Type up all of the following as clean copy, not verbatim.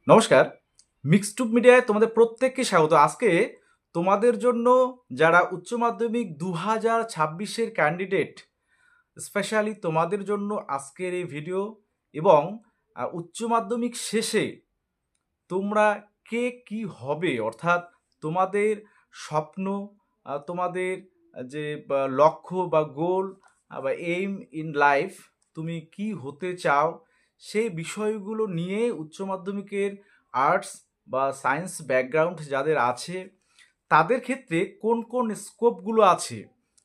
নমস্কার। মিক্সড মিডিয়ায় তোমাদের প্রত্যেককে স্বাগত। আজকে তোমাদের জন্য যারা উচ্চ মাধ্যমিক 2026 এর ক্যান্ডিডেট, স্পেশালি তোমাদের জন্য আজকের এই ভিডিও। এবং উচ্চ মাধ্যমিক শেষে তোমরা কে কি হবে, অর্থাৎ তোমাদের স্বপ্ন, তোমাদের যে লক্ষ্য বা গোল বা এইম ইন লাইফ, তুমি কি হতে চাও, সেই বিষয়গুলো নিয়ে উচ্চ মাধ্যমিকের আর্টস বা সায়েন্স ব্যাকগ্রাউন্ড যাদের আছে তাদের ক্ষেত্রে কোন কোন স্কোপগুলো আছে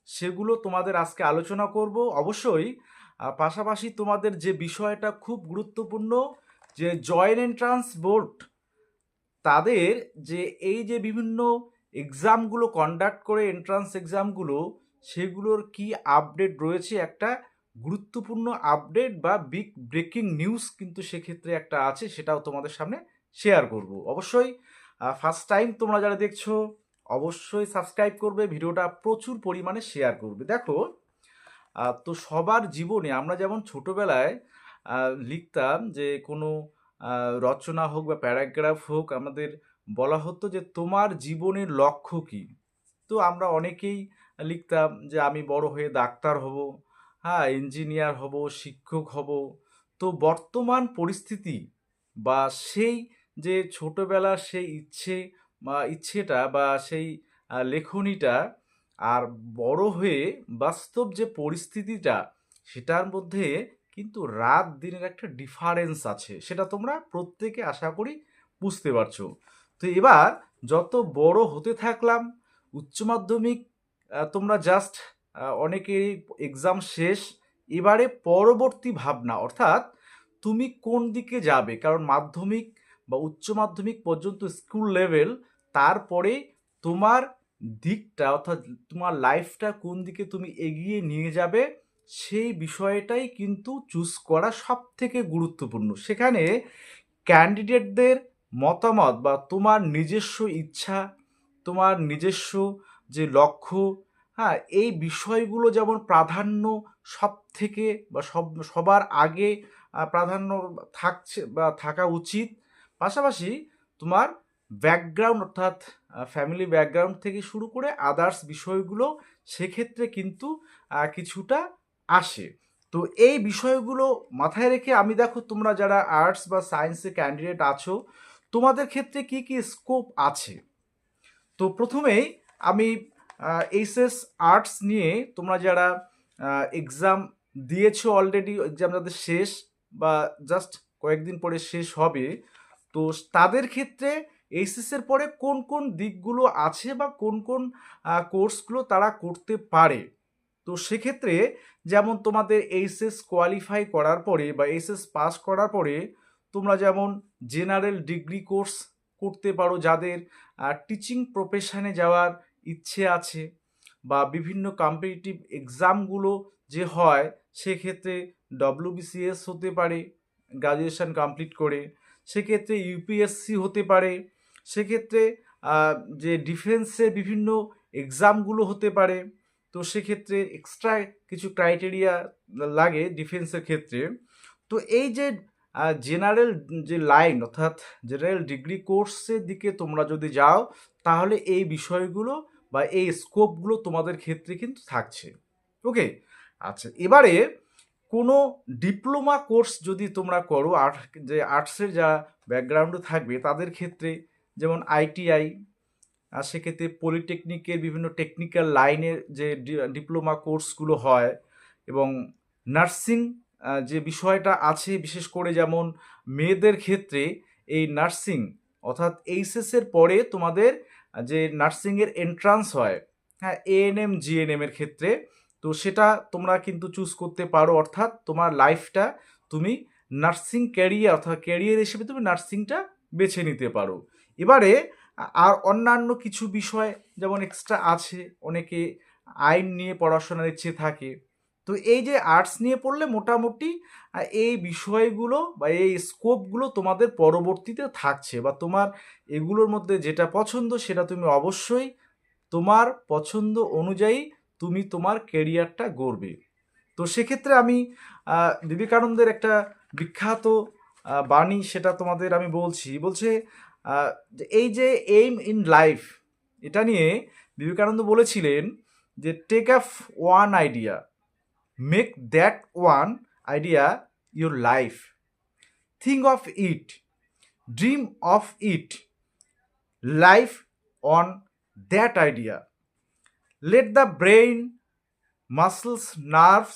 সেগুলো তোমাদের আজকে আলোচনা করব। অবশ্যই পাশাপাশি তোমাদের যে বিষয়টা খুব গুরুত্বপূর্ণ, যে জয়েন্ট এন্ট্রান্স বোর্ড তাদের যে এই যে বিভিন্ন এক্সামগুলো কন্ডাক্ট করে, এন্ট্রান্স এক্সামগুলো, সেগুলোর কি আপডেট রয়েছে, একটা গুরুত্বপূর্ণ আপডেট বা বিগ ব্রেকিং নিউজ কিন্তু সেক্ষেত্রে একটা আছে, সেটাও তোমাদের সামনে শেয়ার করব। অবশ্যই ফার্স্ট টাইম তোমরা যারা দেখছো অবশ্যই সাবস্ক্রাইব করবে, ভিডিওটা প্রচুর পরিমাণে শেয়ার করবে। দেখো, তো সবার জীবনে আমরা যেমন ছোটবেলায় লিখতাম যে কোনো রচনা হোক বা প্যারাগ্রাফ হোক, আমাদের বলা হতো যে তোমার জীবনের লক্ষ্য কী। তো আমরা অনেকেই লিখতাম যে আমি বড় হয়ে ডাক্তার হব, হ্যাঁ, ইঞ্জিনিয়ার হব, শিক্ষক হব। তো বর্তমান পরিস্থিতি বা সেই যে ছোটবেলার সেই ইচ্ছেটা বা সেই লেখনীটা, আর বড় হয়ে বাস্তব যে পরিস্থিতিটা, সেটার মধ্যে কিন্তু রাত দিনের একটা ডিফারেন্স আছে, সেটা তোমরা প্রত্যেকে আশা করি বুঝতে পারছো। তো এবার যত বড় হতে থাকলাম, উচ্চ মাধ্যমিক তোমরা জাস্ট অনেকেরই এক্সাম শেষ, এবারে পরবর্তী ভাবনা, অর্থাৎ তুমি কোন দিকে যাবে, কারণ মাধ্যমিক বা উচ্চ মাধ্যমিক পর্যন্ত স্কুল লেভেল, তারপরে তোমার দিকটা, অর্থাৎ তোমার লাইফটা কোন দিকে তুমি এগিয়ে নিয়ে যাবে, সেই বিষয়টাই কিন্তু চুজ করা সব থেকে গুরুত্বপূর্ণ। সেখানে ক্যান্ডিডেটদের মতামত বা তোমার নিজস্ব ইচ্ছা, তোমার নিজস্ব যে লক্ষ্য, হ্যাঁ, এই বিষয়গুলো যেমন প্রাধান্য সব থেকে বা সবার আগে প্রাধান্য থাকছে বা থাকা উচিত। পাশাপাশি তোমার ব্যাকগ্রাউন্ড, অর্থাৎ ফ্যামিলি ব্যাকগ্রাউন্ড থেকে শুরু করে আদার্স বিষয়গুলো সেক্ষেত্রে কিন্তু কিছুটা আসে। তো এই বিষয়গুলো মাথায় রেখে আমি, দেখো তোমরা যারা আর্টস বা সায়েন্সে ক্যান্ডিডেট আছো, তোমাদের ক্ষেত্রে কি কি স্কোপ আছে। তো প্রথমেই আমি এইচএস আর্টস নিয়ে তোমরা যারা এক্সাম দিয়েছো অলরেডি, এক্সাম যাদের শেষ বা জাস্ট কয়েকদিন পরে শেষ হবে, তো তাদের ক্ষেত্রে এইচএসের পরে কোন কোন দিকগুলো আছে বা কোন কোন কোর্সগুলো তারা করতে পারে। তো সেক্ষেত্রে যেমন তোমাদের এইচএস কোয়ালিফাই করার পরে বা এইচএস পাস করার পরে তোমরা যেমন জেনারেল ডিগ্রি কোর্স করতে পারো, যাদের টিচিং প্রফেশনে যাওয়ার ইচ্ছে আছে, বা বিভিন্ন কম্পিটিটিভ এক্সামগুলো যে হয় সেক্ষেত্রে ডব্লিউবিসিএস হতে পারে গ্রাজুয়েশন কমপ্লিট করে, সেক্ষেত্রে ইউপিএসসি হতে পারে, সেক্ষেত্রে যে ডিফেন্সের বিভিন্ন এক্সামগুলো হতে পারে। তো সেক্ষেত্রে এক্সট্রা কিছু ক্রাইটেরিয়া লাগে ডিফেন্সের ক্ষেত্রে। তো এই যে জেনারেল যে লাইন, অর্থাৎ জেনারেল ডিগ্রি কোর্সের দিকে তোমরা যদি যাও, তাহলে এই বিষয়গুলো বা এই স্কোপগুলো তোমাদের ক্ষেত্রে কিন্তু থাকছে। ওকে, আচ্ছা, এবারে কোনো ডিপ্লোমা কোর্স যদি তোমরা করো, যে আর্টসের যা ব্যাকগ্রাউন্ডে থাকবে তাদের ক্ষেত্রে, যেমন আইটিআই, আর সেক্ষেত্রে পলিটেকনিকের বিভিন্ন টেকনিক্যাল লাইনের যে ডিপ্লোমা কোর্সগুলো হয়, এবং নার্সিং যে বিষয়টা আছে, বিশেষ করে যেমন মেয়েদের ক্ষেত্রে এই নার্সিং, অর্থাৎ এইচএসের পরে তোমাদের যে নার্সিংয়ের এন্ট্রান্স হয়, হ্যাঁ, এএনএম জিএনএম এর ক্ষেত্রে, তো সেটা তোমরা কিন্তু চুজ করতে পারো, অর্থাৎ তোমার লাইফটা তুমি নার্সিং ক্যারিয়ার, অর্থাৎ ক্যারিয়ার হিসেবে তুমি নার্সিংটা বেছে নিতে পারো। এবারে আর অন্যান্য কিছু বিষয় যেমন এক্সট্রা আছে, অনেকে আইন নিয়ে পড়াশোনার ইচ্ছে থাকে। তো এই যে আর্টস নিয়ে পড়লে মোটামুটি এই বিষয়গুলো বা এই স্কোপগুলো তোমাদের পরবর্তীতে থাকছে, বা তোমার এগুলোর মধ্যে যেটা পছন্দ সেটা তুমি অবশ্যই তোমার পছন্দ অনুযায়ী তুমি তোমার কেরিয়ারটা গড়বে। তো সেক্ষেত্রে আমি বিবেকানন্দের একটা বিখ্যাত বাণী সেটা তোমাদের আমি বলছে যে এই যে এইম ইন লাইফ, এটা নিয়ে বিবেকানন্দ বলেছিলেন যে take up one idea, make that one idea your life, think of it, dream of it, life on that idea, let the brain, muscles, nerves,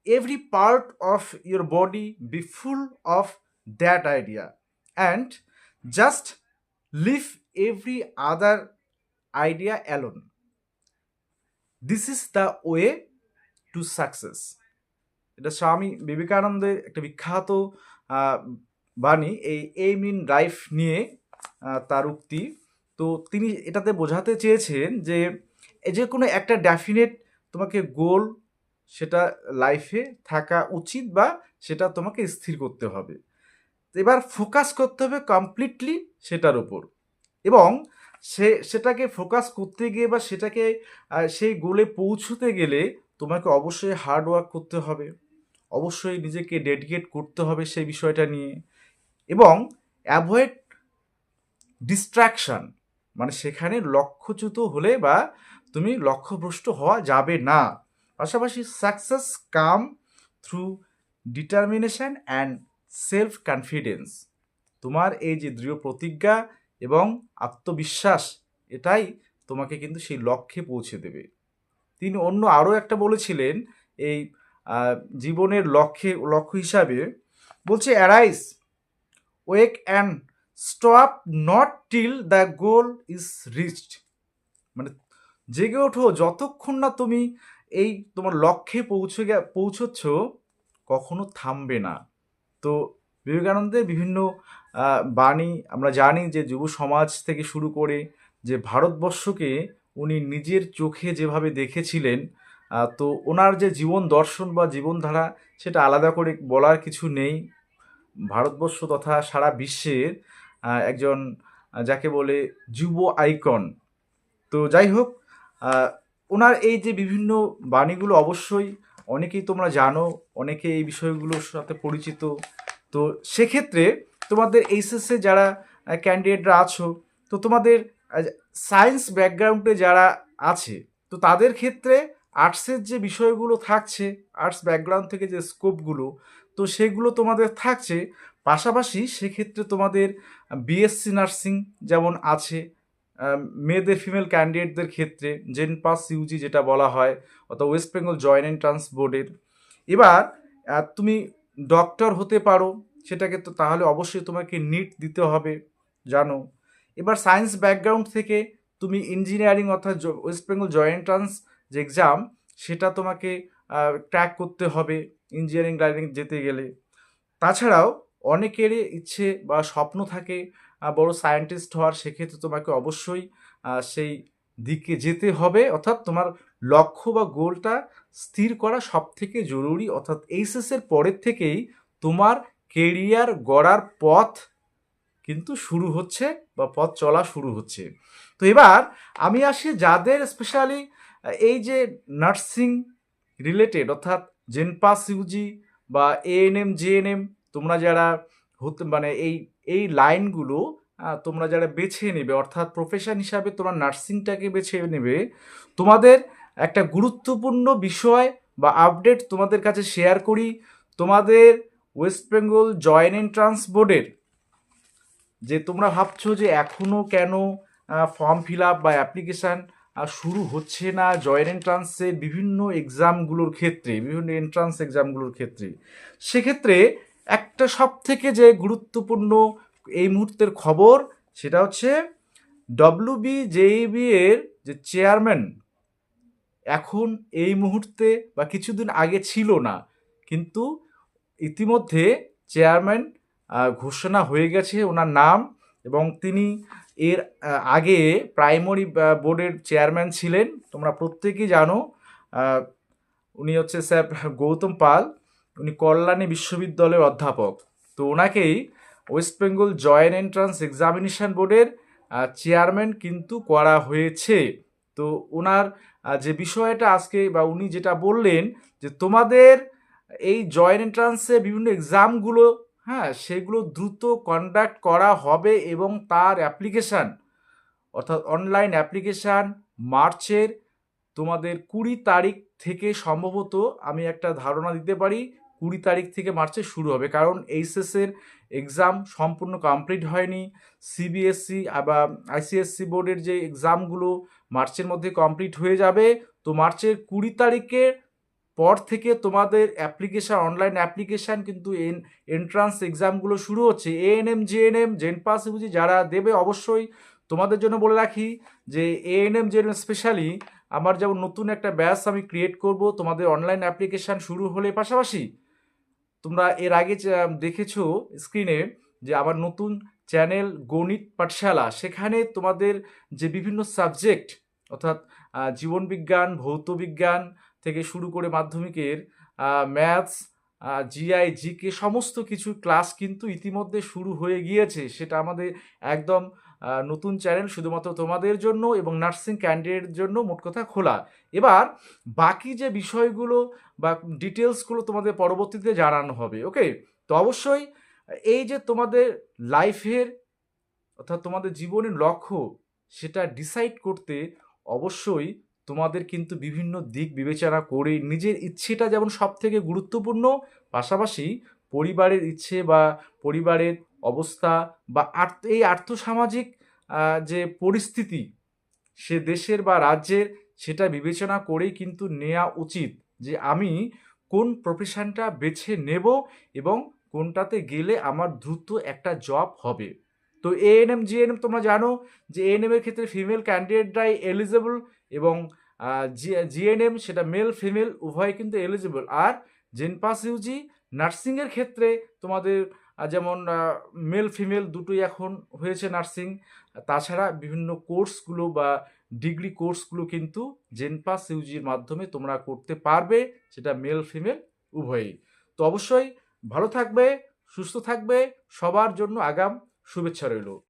every part of your body be full of that idea, and just leave every other idea alone. This is the way to success. এটা স্বামী বিবেকানন্দের একটা বিখ্যাত আহ, বাণী, এই aim in life নিয়ে তার উক্তি। তো তিনি এটাতে বোঝাতে চেয়েছেন যে যে কোনো একটা ডেফিনেট তোমাকে গোল সেটা লাইফে থাকা উচিত, বা সেটা তোমাকে স্থির করতে হবে। এবার ফোকাস করতে হবে কমপ্লিটলি সেটার উপর, এবং সেটাকে ফোকাস করতে গিয়ে বা সেটাকে সেই গোলে পৌঁছতে গেলে তোমাকে অবশ্যই হার্ড ওয়ার্ক করতে হবে, অবশ্যই নিজেকে ডেডিকেট করতে হবে সেই বিষয়টা নিয়ে, এবং অ্যাভয়েড ডিস্ট্র্যাকশন, মানে সেখানে লক্ষ্যচ্যুত হলে বা তুমি লক্ষ্যভ্রষ্ট হওয়া যাবে না। পাশাপাশি success come through determination and self confidence, তোমার এই যে দৃঢ় প্রতিজ্ঞা এবং আত্মবিশ্বাস, এটাই তোমাকে কিন্তু সেই লক্ষ্যে পৌঁছে দেবে। তিনি অন্য আরও একটা বলেছিলেন এই জীবনের লক্ষ্য হিসাবে, বলছে arise, wake and stop not till the goal is reached, মানে জেগে ওঠো যতক্ষণ না তুমি এই তোমার লক্ষ্যে পৌঁছচ্ছ, কখনো থামবে না। তো বিবেকানন্দের বিভিন্ন বাণী আমরা জানি যে যুব সমাজ থেকে শুরু করে যে ভারতবর্ষকে উনি নিজের চোখে যেভাবে দেখেছিলেন, তো ওনার যে জীবন দর্শন বা জীবনধারা সেটা আলাদা করে বলার কিছু নেই। ভারতবর্ষ তথা সারা বিশ্বের একজন যাকে বলে যুব আইকন। তো যাই হোক, ওনার এই যে বিভিন্ন বাণীগুলো অবশ্যই অনেকেই তোমরা জানো, অনেকে এই বিষয়গুলোর সাথে পরিচিত। তো সেক্ষেত্রে তোমাদের এইচএসে যারা ক্যান্ডিডেটরা আছো, তো তোমাদের সায়েন্স ব্যাকগ্রাউন্ডে যারা আছে, তো তাদের ক্ষেত্রে আর্টসের যে বিষয়গুলো থাকছে, আর্টস ব্যাকগ্রাউন্ড থেকে যে স্কোপগুলো, তো সেগুলো তোমাদের থাকছে। পাশাপাশি সেক্ষেত্রে তোমাদের বিএসসি নার্সিং যেমন আছে, মেয়েদের ফিমেল ক্যান্ডিডেটদের ক্ষেত্রে জেনপাস ইউজি যেটা বলা হয়, অর্থাৎ ওয়েস্ট বেঙ্গল জয়েন্ট এন্ট্রান্স বোর্ডের। এবার তুমি ডক্টর হতে পারো, সেটাকে তো তাহলে অবশ্যই তোমাকে নিট দিতে হবে, জানো। এবার সায়েন্স ব্যাকগ্রাউন্ড থেকে তুমি ইঞ্জিনিয়ারিং অর্থাৎ ওয়েস্ট বেঙ্গল জয়েন্ট এন্ট্রান্স যে এক্সাম, সেটা তোমাকে ক্র্যাক করতে হবে ইঞ্জিনিয়ারিং লাইনে যেতে গেলে। তাছাড়াও অনেকেরই ইচ্ছে বা স্বপ্ন থাকে বড় সায়েন্টিস্ট হওয়ার, সেক্ষেত্রে তোমাকে অবশ্যই সেই দিকে যেতে হবে, অর্থাৎ তোমার লক্ষ্য বা গোলটা স্থির করা সব থেকে জরুরি। অর্থাৎ এইচএসের পরের থেকেই তোমার কেরিয়ার গড়ার পথ কিন্তু শুরু হচ্ছে বা পথ চলা শুরু হচ্ছে। তো এবার আমি আসি যাদের স্পেশালি এই যে নার্সিং রিলেটেড, অর্থাৎ জেনপাস ইউজি বা এএনএম জেএনএম, তোমরা যারা মানে এই লাইনগুলো তোমরা যারা বেছে নেবে, অর্থাৎ প্রফেশন হিসাবে তোমরা নার্সিংটাকে বেছে নেবে, তোমাদের একটা গুরুত্বপূর্ণ বিষয় বা আপডেট তোমাদের কাছে শেয়ার করি। তোমাদের ওয়েস্ট বেঙ্গল জয়েন্ট এন্ট্রান্স বোর্ডের যে তোমরা ভাবছো যে এখনও কেন ফর্ম ফিল আপ বা অ্যাপ্লিকেশান শুরু হচ্ছে না জয়েন্ট এন্ট্রান্সের বিভিন্ন এক্সামগুলোর ক্ষেত্রে, বিভিন্ন এন্ট্রান্স এক্সামগুলোর ক্ষেত্রে, সেক্ষেত্রে একটা সব থেকে যে গুরুত্বপূর্ণ এই মুহূর্তের খবর, সেটা হচ্ছে WBJEB এর যে চেয়ারম্যান এখন এই মুহূর্তে বা কিছুদিন আগে ছিল না, কিন্তু ইতিমধ্যে চেয়ারম্যান ঘোষণা হয়ে গেছে ওনার নাম, এবং তিনি এর আগে প্রাইমারি বোর্ডের চেয়ারম্যান ছিলেন, তোমরা প্রত্যেকেই জানো। উনি হচ্ছে স্যার গৌতম পাল, উনি কল্যাণী বিশ্ববিদ্যালয়ের অধ্যাপক। তো ওনাকেই West Bengal joint entrance examination বোর্ডের চেয়ারম্যান কিন্তু করা হয়েছে। তো ওনার যে বিষয়টা আজকে বা উনি যেটা বললেন যে তোমাদের এই জয়েন্ট এন্ট্রান্সে বিভিন্ন এক্সামগুলো হ্যাঁ, সেগুলো দ্রুত কন্ডাক্ট করা হবে এবং তার অ্যাপ্লিকেশান অর্থাৎ অনলাইন অ্যাপ্লিকেশান মার্চের তোমাদের 20 তারিখ থেকে সম্ভবত আমি একটা ধারণা দিতে পারি 20 তারিখ থেকে মার্চে শুরু হবে, কারণ এইচএসের এক্সাম সম্পূর্ণ কমপ্লিট হয়নি। সিবিএসসি বা আইসিএসসি বোর্ডের যে এক্সামগুলো মার্চের মধ্যে কমপ্লিট হয়ে যাবে। তো মার্চের 20 তারিখের পর থেকে তোমাদের অ্যাপ্লিকেশান অনলাইন অ্যাপ্লিকেশান কিন্তু এন্ট্রান্স এক্সামগুলো শুরু হচ্ছে। এএনএম জেএনএম জেনপাস ইউজি যারা দেবে অবশ্যই তোমাদের জন্য বলে রাখি যে এএনএম জেএনএম স্পেশালি আমার যেমন নতুন একটা ব্যাচ আমি ক্রিয়েট করব তোমাদের অনলাইন অ্যাপ্লিকেশান শুরু হলে পাশাপাশি তোমরা এর আগে দেখেছো স্ক্রিনে যে আমার নতুন চ্যানেল গণিত পাঠশালা, সেখানে তোমাদের যে বিভিন্ন সাবজেক্ট অর্থাৎ জীবনবিজ্ঞান ভৌতবিজ্ঞান থেকে শুরু করে মাধ্যমিকের ম্যাথস জিআই জিকে সমস্ত কিছু ক্লাস কিন্তু ইতিমধ্যে শুরু হয়ে গিয়েছে। সেটা আমাদের একদম নতুন চ্যানেল শুধুমাত্র তোমাদের জন্য এবং নার্সিং ক্যান্ডিডেটের জন্য মোট কথা খোলা। এবার বাকি যে বিষয়গুলো বা ডিটেলসগুলো তোমাদের পরবর্তীতে জানানো হবে। ওকে, তো অবশ্যই এই যে তোমাদের লাইফের অর্থাৎ তোমাদের জীবনের লক্ষ্য সেটা ডিসাইড করতে অবশ্যই তোমাদের কিন্তু বিভিন্ন দিক বিবেচনা করে নিজের ইচ্ছেটা যেমন সব থেকে গুরুত্বপূর্ণ, পাশাপাশি পরিবারের ইচ্ছে বা পরিবারের অবস্থা বা এই আর্থসামাজিক যে পরিস্থিতি সে দেশের বা রাজ্যের সেটা বিবেচনা করেই কিন্তু নেওয়া উচিত যে আমি কোন প্রফেশনটা বেছে নেব এবং কোনটাতে গেলে আমার দ্রুত একটা জব হবে। তো এএনএম জিএনএম তোমরা জানো যে এএনএম এর ক্ষেত্রে ফিমেল ক্যান্ডিডেটরাই এলিজেবল এবং জিএনএম সেটা মেল ফিমেল উভয় কিন্তু এলিজেবল। আর জেনপাস ইউজি নার্সিংয়ের ক্ষেত্রে তোমাদের যেমন মেল ফিমেল দুটোই এখন হয়েছে নার্সিং। তাছাড়া বিভিন্ন কোর্সগুলো বা ডিগ্রি কোর্সগুলো কিন্তু জেনপাস ইউজির মাধ্যমে তোমরা করতে পারবে, সেটা মেল ফিমেল উভয়ই। তো অবশ্যই ভালো থাকবে, সুস্থ থাকবে, সবার জন্য আগাম শুভেচ্ছা রইল।